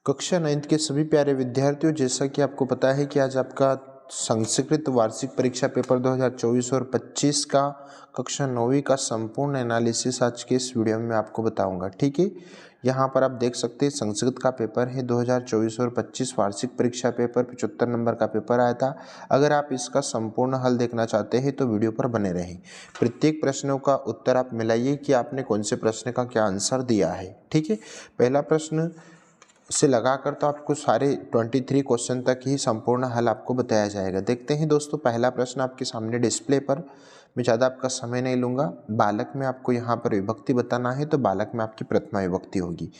कक्षा 9th के सभी प्यारे विद्यार्थियों, जैसा कि आपको पता है कि आज आपका संस्कृत वार्षिक परीक्षा पेपर 2024 और 25 का कक्षा 9वीं का संपूर्ण एनालिसिस आज के इस वीडियो में आपको बताऊंगा। ठीक है, यहाँ पर आप देख सकते हैं संस्कृत का पेपर है 2024 और 25 वार्षिक परीक्षा पेपर 75 नंबर का पेपर आया था। अगर आप इसका संपूर्ण हल देखना चाहते हैं तो वीडियो पर बने रहें। प्रत्येक प्रश्नों का उत्तर आप मिलाइए कि आपने कौन से प्रश्न का क्या आंसर दिया है। ठीक है, पहला प्रश्न से लगाकर तो आपको सारे 23 क्वेश्चन तक ही संपूर्ण हल आपको बताया जाएगा। देखते हैं दोस्तों, पहला प्रश्न आपके सामने डिस्प्ले पर, मैं ज़्यादा आपका समय नहीं लूँगा। बालक में आपको यहाँ पर विभक्ति बताना है तो बालक में आपकी प्रथमा विभक्ति होगी।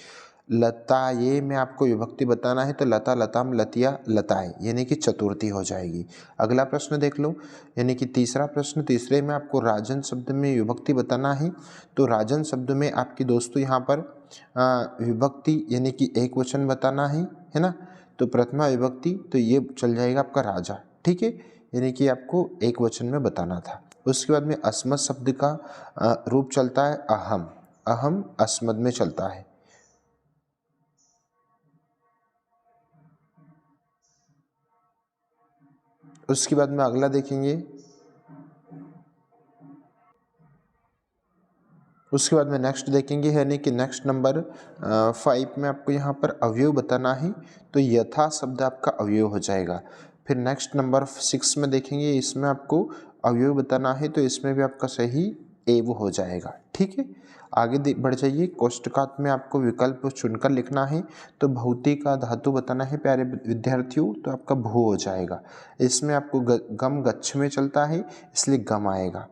लता ये में आपको विभक्ति बताना है तो लता लताम लतिया लताएं, यानी कि चतुर्थी हो जाएगी। अगला प्रश्न देख लो, यानी कि तीसरा प्रश्न, तीसरे में आपको राजन शब्द में विभक्ति बताना है तो राजन शब्द में आपकी दोस्तों यहाँ पर विभक्ति यानी कि एक वचन बताना है ना। तो प्रथमा विभक्ति तो ये चल जाएगा आपका राजा। ठीक है, यानी कि आपको एक वचन में बताना था। उसके बाद में अस्मद शब्द का रूप चलता है अहम, अहम अस्मद में चलता है। उसके बाद में अगला देखेंगे, उसके बाद में नेक्स्ट देखेंगे, यानी कि नेक्स्ट नंबर 5 में आपको यहाँ पर अवयव बताना है तो यथा शब्द आपका अवयव हो जाएगा। फिर नेक्स्ट नंबर 6 में देखेंगे, इसमें आपको अवयव बताना है तो इसमें भी आपका सही एव हो जाएगा। ठीक है, आगे बढ़ जाइए। कोष्ठकात में आपको विकल्प चुनकर लिखना है तो भौति का धातु बताना है प्यारे विद्यार्थियों, तो आपका भू हो जाएगा। इसमें आपको गम गच्छ में चलता है इसलिए गम आएगा।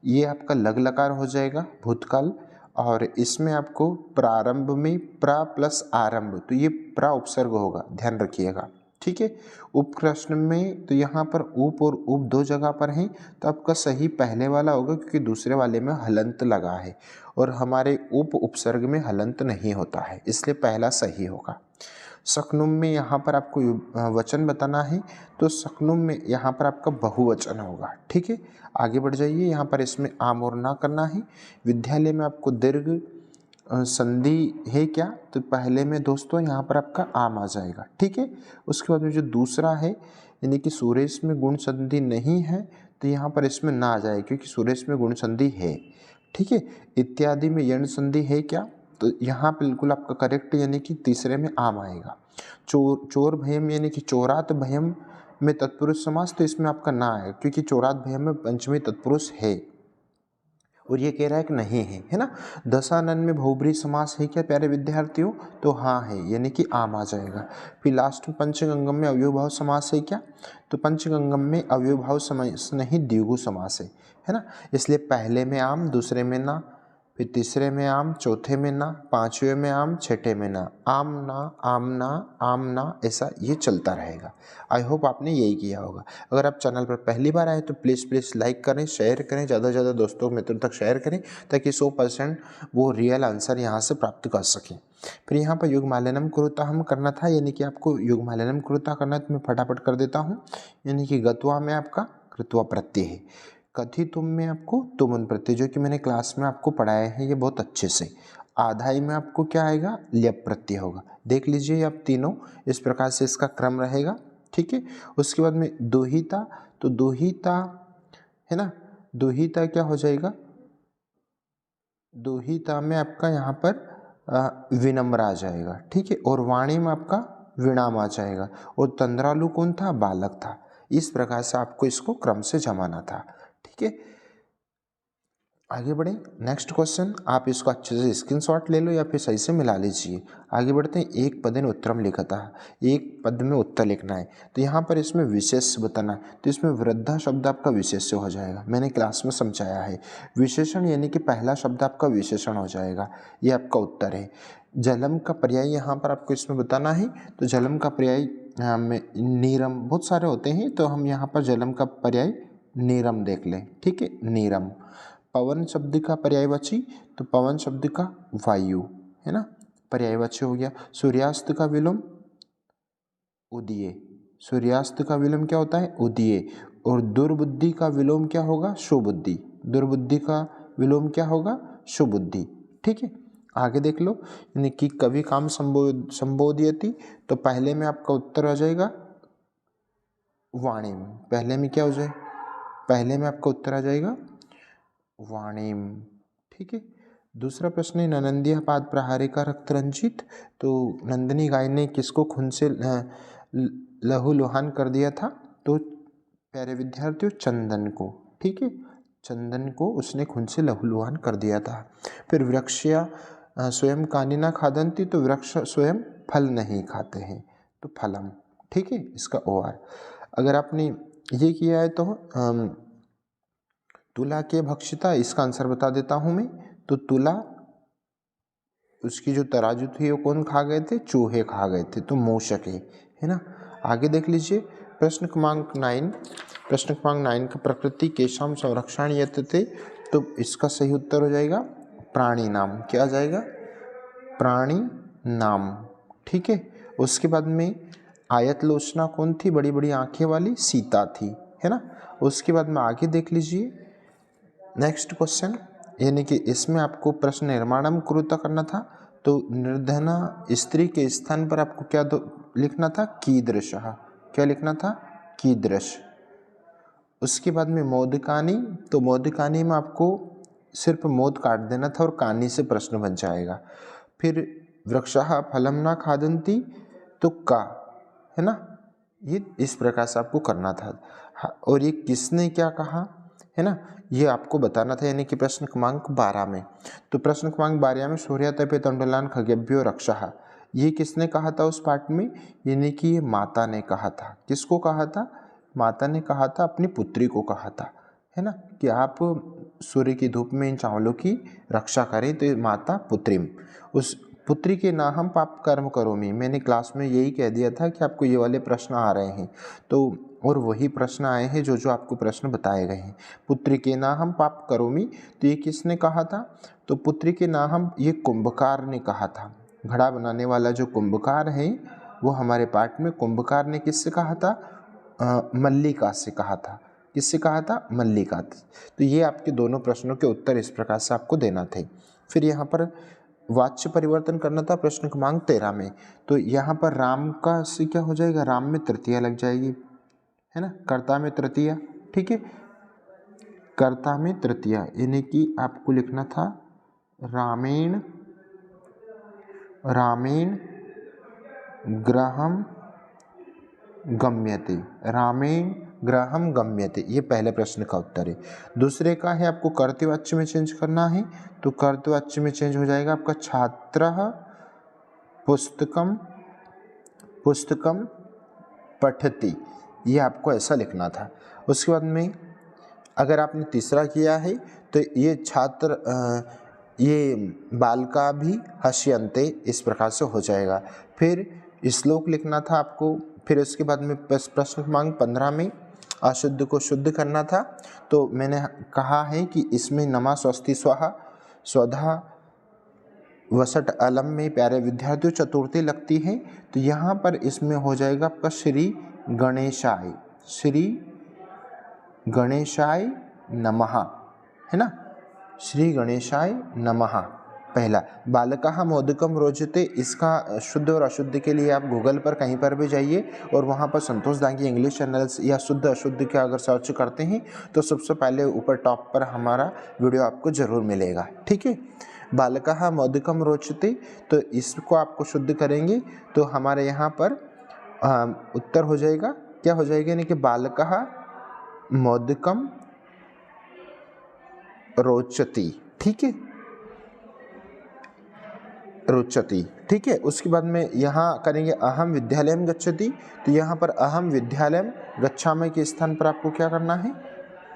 ये आपका लग लकार हो जाएगा भूतकाल, और इसमें आपको प्रारंभ में प्रा प्लस आरंभ, तो ये प्रा उपसर्ग होगा, ध्यान रखिएगा। ठीक है, उप प्रश्न में तो यहाँ पर उप और उप दो जगह पर हैं तो आपका सही पहले वाला होगा क्योंकि दूसरे वाले में हलंत लगा है और हमारे उप उपसर्ग में हलंत नहीं होता है, इसलिए पहला सही होगा। शक्नुम में यहाँ पर आपको वचन बताना है तो शक्नुम में यहाँ पर आपका बहुवचन होगा। ठीक है, आगे बढ़ जाइए। यहाँ पर इसमें आम और ना करना है। विद्यालय में आपको दीर्घ संधि है क्या, तो पहले में दोस्तों यहाँ पर आपका आम आ जाएगा। ठीक है, उसके बाद में जो दूसरा है यानी कि सुरेश में गुण संधि नहीं है तो यहाँ पर इसमें ना आ जाए क्योंकि सुरेश में गुण संधि है। ठीक है, इत्यादि में यण संधि है क्या, तो यहाँ बिल्कुल आपका करेक्ट, यानी कि तीसरे में आम आएगा। चोर भयम यानी कि चोरात भयम में तत्पुरुष समास, तो इसमें आपका ना है क्योंकि चोरात भयम में पंचमी तत्पुरुष है और ये कह रहा है कि नहीं है ना। दशानन में बहुब्रीहि समास है क्या प्यारे विद्यार्थियों, तो हाँ है, यानी कि आम आ जाएगा। फिर लास्ट में पंचगंगम में अव्यवभाव समास है क्या, तो पंचगंगम में अव्यवभाव समास नहीं द्विगु समास है ना। इसलिए पहले में आम, दूसरे में ना, फिर तीसरे में आम, चौथे में ना, पांचवें में आम, छठे में ना, आम ना आम ना आम ना, ऐसा ये चलता रहेगा। आई होप आपने यही किया होगा। अगर आप चैनल पर पहली बार आए तो प्लीज़ लाइक करें, शेयर करें, ज़्यादा से ज़्यादा दोस्तों मित्रों तक शेयर करें ताकि 100% वो रियल आंसर यहाँ से प्राप्त कर सकें। फिर यहाँ पर युग्मालनम कुरुता हम करना था, यानी कि आपको युग्मालनम कुरुता करना है तो मैं फटाफट कर देता हूँ। यानी कि गत्वा में आपका कृत्वा प्रत्यय है, कथितुम में आपको तुमन प्रत्यय, जो कि मैंने क्लास में आपको पढ़ाया है ये बहुत अच्छे से। आधाई में आपको क्या आएगा, ल्यप प्रत्यय होगा। देख लीजिए आप तीनों, इस प्रकार से इसका क्रम रहेगा। ठीक है, उसके बाद में दोहिता, तो दोहिता है ना, दोहिता क्या हो जाएगा, दोहिता में आपका यहाँ पर विनम्र आ जाएगा। ठीक है, और वाणी में आपका विणाम आ जाएगा और तंद्रालु कौन था, बालक था। इस प्रकार से आपको इसको क्रम से जमाना था। ठीक है, आगे बढ़े। नेक्स्ट क्वेश्चन, आप इसको अच्छे से स्क्रीनशॉट ले लो या फिर सही से मिला लीजिए। आगे बढ़ते हैं। एक पदेन उत्तरम लिखता है, एक पद में उत्तर लिखना है तो यहाँ पर इसमें विशेष बताना है तो इसमें वृद्धा शब्द आपका विशेष्य हो जाएगा, मैंने क्लास में समझाया है। विशेषण यानी कि पहला शब्द आपका विशेषण हो जाएगा, ये आपका उत्तर है। जलम का पर्याय यहाँ पर आपको इसमें बताना है तो जलम का पर्याय में नीरम, बहुत सारे होते हैं तो हम यहाँ पर जलम का पर्याय नीरम देख लें। ठीक है, नीरम। पवन शब्द का पर्यायवाची, तो पवन शब्द का वायु है ना, पर्यायवाची हो गया। सूर्यास्त का विलोम उदय, सूर्यास्त का विलोम क्या होता है, उदय। और दुर्बुद्धि का विलोम क्या होगा, सुबुद्धि, दुर्बुद्धि का विलोम क्या होगा, सुबुद्धि। ठीक है, आगे देख लो, यानी कि कवि काम संबोधयति, तो पहले में आपका उत्तर आ जाएगा वाणिम। पहले में क्या हो जाए, पहले में आपका उत्तर आ जाएगा वाणिम। ठीक है। दूसरा प्रश्न है ननंदिया पाद प्रहारिका रक्त रंजित, तो नंदिनी गाय ने किसको खून से लहूलुहान कर दिया था, तो प्यारे विद्यार्थियों चंदन को। ठीक है, चंदन को उसने खून से लहूलुहान कर दिया था। फिर वृक्षया स्वयं कानिना खादंती, तो वृक्ष स्वयं फल नहीं खाते हैं, तो फलम। ठीक है, इसका OR। अगर आपने ये किया है तो तुला के भक्षिता, इसका आंसर बता देता हूं मैं। तो तुला, उसकी जो तराजू थी वो कौन खा गए थे, चूहे खा गए थे, तो मूषक है ना। आगे देख लीजिए प्रश्न क्रमांक 9। प्रश्न क्रमांक 9 का प्रकृति केशाम संरक्षण यतते, तो इसका सही उत्तर हो जाएगा प्राणी नाम। क्या आ जाएगा, प्राणी नाम। ठीक है। उसके बाद में आयत लोचना कौन थी, बड़ी बड़ी आंखें वाली, सीता थी, है ना। उसके बाद में आगे देख लीजिए नेक्स्ट क्वेश्चन, यानी कि इसमें आपको प्रश्न निर्माणम कुरुता करना था, तो निर्धना स्त्री के स्थान पर आपको क्या लिखना था, कीदृशः। क्या लिखना था, कीदृश। उसके बाद में मोदकानी, तो मोदकानी में आपको सिर्फ मोद काट देना था और कानी से प्रश्न बन जाएगा। फिर वृक्षः फलम न खादन्ति, तो का, है ना, ये इस प्रकार से आपको करना था। और ये किसने क्या कहा, है ना, ये आपको बताना था, यानी कि प्रश्न क्रमांक 12 में। तो प्रश्न क्रमांक 12 में सूर्यातपे तंडुलान खगेभ्यो रक्षः, ये किसने कहा था उस पाठ में, यानी कि ये माता ने कहा था। किसको कहा था, माता ने कहा था, अपनी पुत्री को कहा था, है ना, कि आप सूर्य की धूप में इन चावलों की रक्षा करें। तो माता पुत्रीम, उस पुत्री के ना हम पाप कर्म करोमि, मैंने क्लास में यही कह दिया था कि आपको ये वाले प्रश्न आ रहे हैं, तो और वही प्रश्न आए हैं जो आपको प्रश्न बताए गए हैं। पुत्री के ना हम पाप करोमि, तो ये किसने कहा था, तो पुत्री के ना हम, ये कुंभकार ने कहा था। घड़ा बनाने वाला जो कुंभकार है, वो हमारे पाठ में कुंभकार ने किससे कहा था, मल्लिका से कहा था। किससे कहा था, मल्लिका। तो ये आपके दोनों प्रश्नों के उत्तर इस प्रकार से आपको देना थे। फिर यहाँ पर वाच्य परिवर्तन करना था प्रश्न क्रमांक 13 में, तो यहाँ पर राम का से क्या हो जाएगा, राम में तृतीया लग जाएगी, है ना, कर्ता में तृतीया। ठीक है, कर्ता में तृतीया, यानी कि आपको लिखना था रामेण, रामेण ग्रहम गम्यते, रामेण ग्रहम गम्यते, ये पहले प्रश्न का उत्तर है। दूसरे का है आपको कर्तवाच्य में चेंज करना है, तो कर्तवाच्य में चेंज हो जाएगा आपका छात्रः पुस्तकम, पुस्तकम पठति, ये आपको ऐसा लिखना था। उसके बाद में अगर आपने तीसरा किया है तो ये छात्र ये बालका भी हस्यन्ते, इस प्रकार से हो जाएगा। फिर श्लोक लिखना था आपको। फिर उसके बाद में प्रश्न क्रमांक 15 में अशुद्ध को शुद्ध करना था, तो मैंने कहा है कि इसमें नमा स्वस्ति स्वाहा स्वधा वसट अलम में प्यारे विद्यार्थियों चतुर्थी लगती है, तो यहाँ पर इसमें हो जाएगा आपका श्री गणेशाय, श्री गणेशाय नमः, है ना, श्री गणेशाय नमः। पहला बालकः मोदकम रोचते, इसका शुद्ध और अशुद्ध के लिए आप गूगल पर कहीं पर भी जाइए और वहाँ पर संतोष दांगी इंग्लिश चैनल्स या शुद्ध अशुद्ध का अगर सर्च करते हैं तो सबसे पहले ऊपर टॉप पर हमारा वीडियो आपको जरूर मिलेगा। ठीक है, बालकः मोदकम रोचते, तो इसको आपको शुद्ध करेंगे तो हमारे यहाँ पर उत्तर हो जाएगा, क्या हो जाएगा, यानी कि बालकः मोदकम रोचति। ठीक है, रोचति। ठीक है, उसके बाद में यहाँ करेंगे अहम विद्यालयम गच्छति, तो यहाँ पर अहम विद्यालयम गच्छामि के स्थान पर आपको क्या करना है,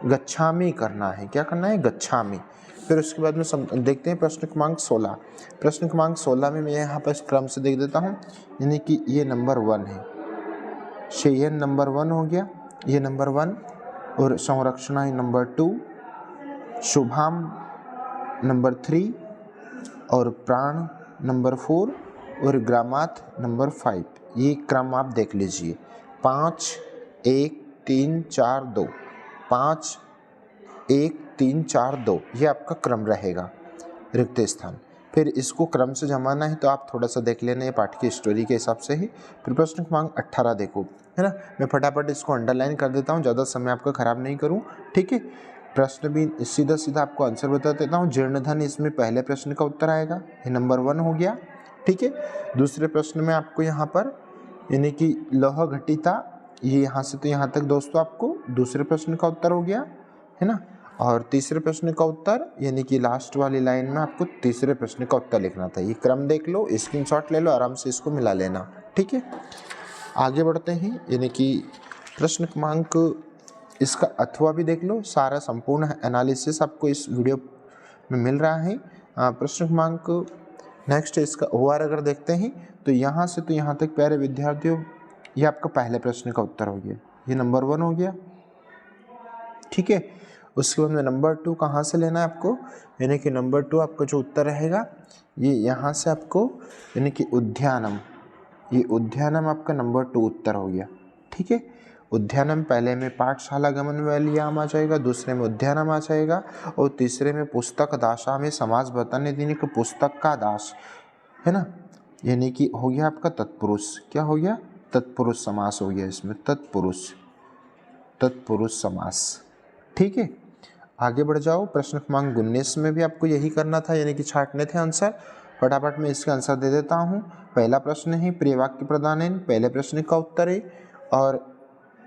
गच्छामि करना है। क्या करना है, गच्छामि। फिर उसके बाद में देखते हैं प्रश्न क्रमांक 16। प्रश्न क्रमांक 16 में मैं यहाँ पर क्रम से देख देता हूँ, यानी कि ये नंबर 1 है, शयन नंबर 1 हो गया, ये नंबर 1, और संरक्षणा नंबर 2, शुभाम नंबर 3, और प्राण नंबर 4, और ग्रामात नंबर 5। ये क्रम आप देख लीजिए, 5 1 3 4 2, 5 1 3 4 2, ये आपका क्रम रहेगा रिक्त स्थान। फिर इसको क्रम से जमाना है तो आप थोड़ा सा देख लेना ये पाठ की स्टोरी के हिसाब से ही। फिर प्रश्न क्रमांक 18 देखो, है ना। मैं फटाफट इसको अंडरलाइन कर देता हूँ, ज़्यादा समय आपका खराब नहीं करूँ, ठीक है। प्रश्न भी सीधा सीधा आपको आंसर बता देता हूँ। जीर्ण धन, इसमें पहले प्रश्न का उत्तर आएगा, ये नंबर 1 हो गया, ठीक है। दूसरे प्रश्न में आपको यहाँ पर यानी कि लौह घटिता, ये यहाँ से तो यहाँ तक दोस्तों आपको दूसरे प्रश्न का उत्तर हो गया, है ना। और तीसरे प्रश्न का उत्तर यानी कि लास्ट वाली लाइन में आपको तीसरे प्रश्न का उत्तर लिखना था। ये क्रम देख लो, स्क्रीनशॉट ले लो, आराम से इसको मिला लेना, ठीक है। आगे बढ़ते हैं, यानी कि प्रश्न क्रमांक, इसका अथवा भी देख लो, सारा संपूर्ण एनालिसिस आपको इस वीडियो में मिल रहा है। प्रश्न क्रमांक नेक्स्ट इसका OR अगर देखते हैं तो यहाँ से तो यहाँ तक प्यारे विद्यार्थियों, ये आपका पहले प्रश्न का उत्तर हो गया, ये नंबर 1 हो गया, ठीक है। उसके बाद में नंबर 2 कहाँ से लेना है आपको, यानी कि नंबर 2 आपका जो उत्तर रहेगा ये यहाँ से आपको, यानी कि उद्यानम, ये उद्यानम आपका नंबर 2 उत्तर हो गया, ठीक है। उद्यानम पहले में पाठशाला गमन व्यायाम आ जाएगा, दूसरे में उद्यानम आ जाएगा, और तीसरे में पुस्तक दासा में समास बताने देने को पुस्तक का दास, है ना, यानी कि हो गया आपका तत्पुरुष, क्या हो गया, तत्पुरुष समास हो गया इसमें, तत्पुरुष समास, ठीक है। आगे बढ़ जाओ, प्रश्न क्रमांक 19 में भी आपको यही करना था, यानी कि छांटने थे आंसर। फटाफट मैं इसका आंसर दे देता हूँ। पहला प्रश्न है प्रिय वाक्य प्रदान, पहले प्रश्न का उत्तर है, और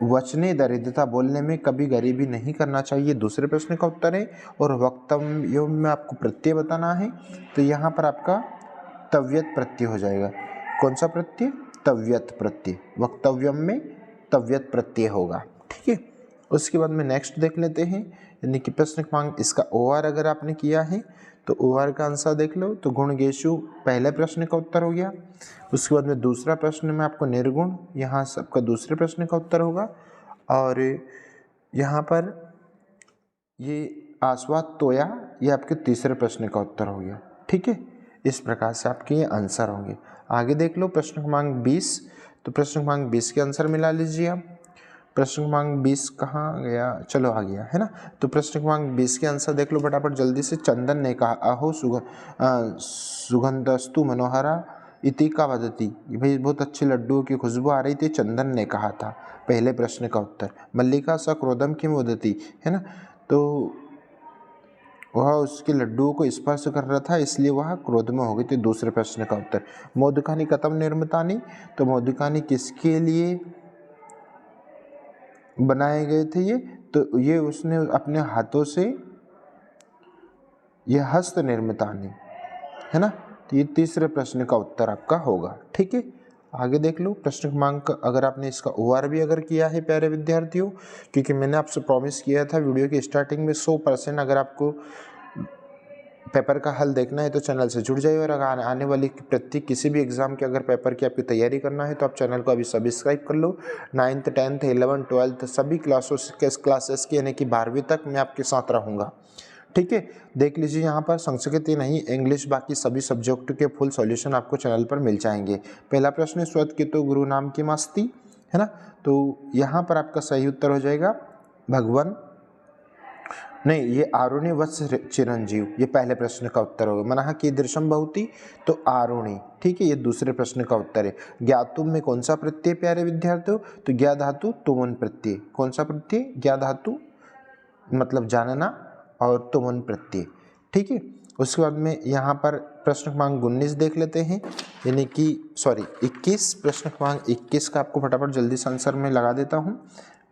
वचने दरिद्रता बोलने में कभी गरीबी नहीं करना चाहिए, दूसरे प्रश्न का उत्तर है, और वक्तव्यों में आपको प्रत्यय बताना है, तो यहाँ पर आपका तव्यत प्रत्यय हो जाएगा। कौन सा प्रत्यय, तव्यत प्रत्यय, वक्तव्यम में तव्यत प्रत्यय होगा, ठीक है। उसके बाद में नेक्स्ट देख लेते हैं, यानी कि प्रश्न क्रमांक इसका OR अगर आपने किया है तो OR का आंसर देख लो, तो गुण गेशु पहले प्रश्न का उत्तर हो गया। उसके बाद में दूसरा प्रश्न में आपको निर्गुण, यहाँ सबका दूसरे प्रश्न का उत्तर होगा, और यहाँ पर ये आस्वाद तोया, ये आपके तीसरे प्रश्न का उत्तर हो गया, ठीक है। इस प्रकार से आपके ये आंसर होंगे। आगे देख लो प्रश्न क्रमांक 20, तो प्रश्न क्रमांक 20 के आंसर मिला लीजिए आप। प्रश्न क्रमांक 20 कहाँ गया, चलो आ गया, है ना। तो प्रश्न क्रमांक 20 के आंसर देख लो फटाफट जल्दी से। चंदन ने कहा अहो सुगंधस्तु मनोहरा इति का वदति, भाई बहुत अच्छे लड्डुओं की खुशबू आ रही थी, चंदन ने कहा था, पहले प्रश्न का उत्तर। मल्लिका स क्रोधम किम वदति, है ना, तो वह उसके लड्डुओं को स्पर्श कर रहा था इसलिए वह क्रोध में हो गई थी, दूसरे प्रश्न का उत्तर। मोदकानी कथम निर्मितानि, तो मोदकानी किसके लिए बनाए गए थे ये, तो ये उसने अपने हाथों से, ये हस्त निर्मितानि, है ना, तो ये तीसरे प्रश्न का उत्तर आपका होगा, ठीक है। आगे देख लो प्रश्न क्रमांक, अगर आपने इसका OR भी अगर किया है प्यारे विद्यार्थियों, क्योंकि मैंने आपसे प्रॉमिस किया था वीडियो की स्टार्टिंग में 100% अगर आपको पेपर का हल देखना है तो चैनल से जुड़ जाइए, और अगर आने वाली प्रत्येक किसी भी एग्जाम के अगर पेपर की आपकी तैयारी करना है तो आप चैनल को अभी सब्सक्राइब कर लो। 9th 10th 11th 12th सभी क्लासेस की, यानी कि 12वीं तक मैं आपके साथ रहूँगा, ठीक है। देख लीजिए यहाँ पर संस्कृत ही नहीं, इंग्लिश, बाकी सभी सब्जेक्ट के फुल सॉल्यूशन आपको चैनल पर मिल जाएंगे। पहला प्रश्न है स्वत की तो गुरु नाम की मस्ती, है ना, तो यहाँ पर आपका सही उत्तर हो जाएगा भगवान, नहीं ये आरुणि वत्स चिरंजीव, ये पहले प्रश्न का उत्तर होगा। मना की दृश्यम बहुती, तो आरुणि, ठीक है, ये दूसरे प्रश्न का उत्तर है। ज्ञातुम में कौन सा प्रत्यय प्यारे विद्यार्थियों, तो ज्ञा धातु तुमन प्रत्यय, कौन सा प्रत्यय, ज्ञा धातु मतलब जानना, और तुमन प्रत्यय, ठीक है। उसके बाद में यहाँ पर प्रश्न क्रमांक 19 देख लेते हैं, यानी कि 21, प्रश्न क्रमांक 21 का आपको फटाफट जल्दी से आंसर में लगा देता हूँ।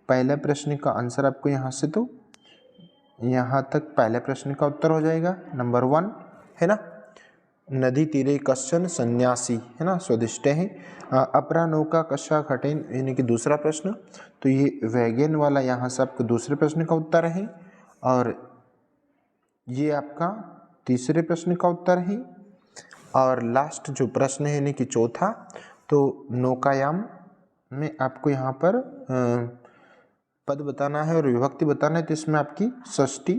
पहले प्रश्न का आंसर आपको यहाँ से तो यहाँ तक पहले प्रश्न का उत्तर हो जाएगा, नंबर 1, है ना। नदी तीरे कश्चन सन्यासी, है ना, स्वदिष्ट है। अपरा नौका कशा खटेन, यानी कि दूसरा प्रश्न, तो ये वैगन वाला यहाँ से आपको दूसरे प्रश्न का उत्तर है, और ये आपका तीसरे प्रश्न का उत्तर है। और लास्ट जो प्रश्न है यानी कि चौथा, तो नौकायाम में आपको यहाँ पर पद बताना है और विभक्ति बताना है, तो इसमें आपकी षष्ठी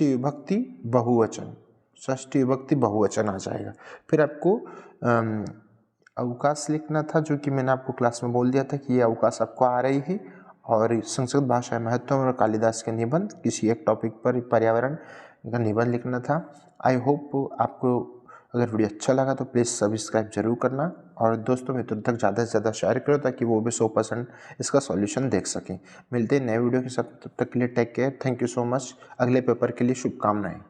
विभक्ति बहुवचन आ जाएगा। फिर आपको अवकाश लिखना था, जो कि मैंने आपको क्लास में बोल दिया था कि ये अवकाश आपको आ रही है। और संस्कृत भाषा महत्व और कालिदास के निबंध, किसी एक टॉपिक पर पर्यावरण का निबंध लिखना था। आई होप आपको अगर वीडियो अच्छा लगा तो प्लीज़ सब्सक्राइब जरूर करना और दोस्तों मित्रों तक ज़्यादा से ज़्यादा शेयर करो ताकि वो भी 100% इसका सॉल्यूशन देख सकें। मिलते हैं नए वीडियो के साथ, तब तक के लिए take care, thank you so much. अगले पेपर के लिए शुभकामनाएं।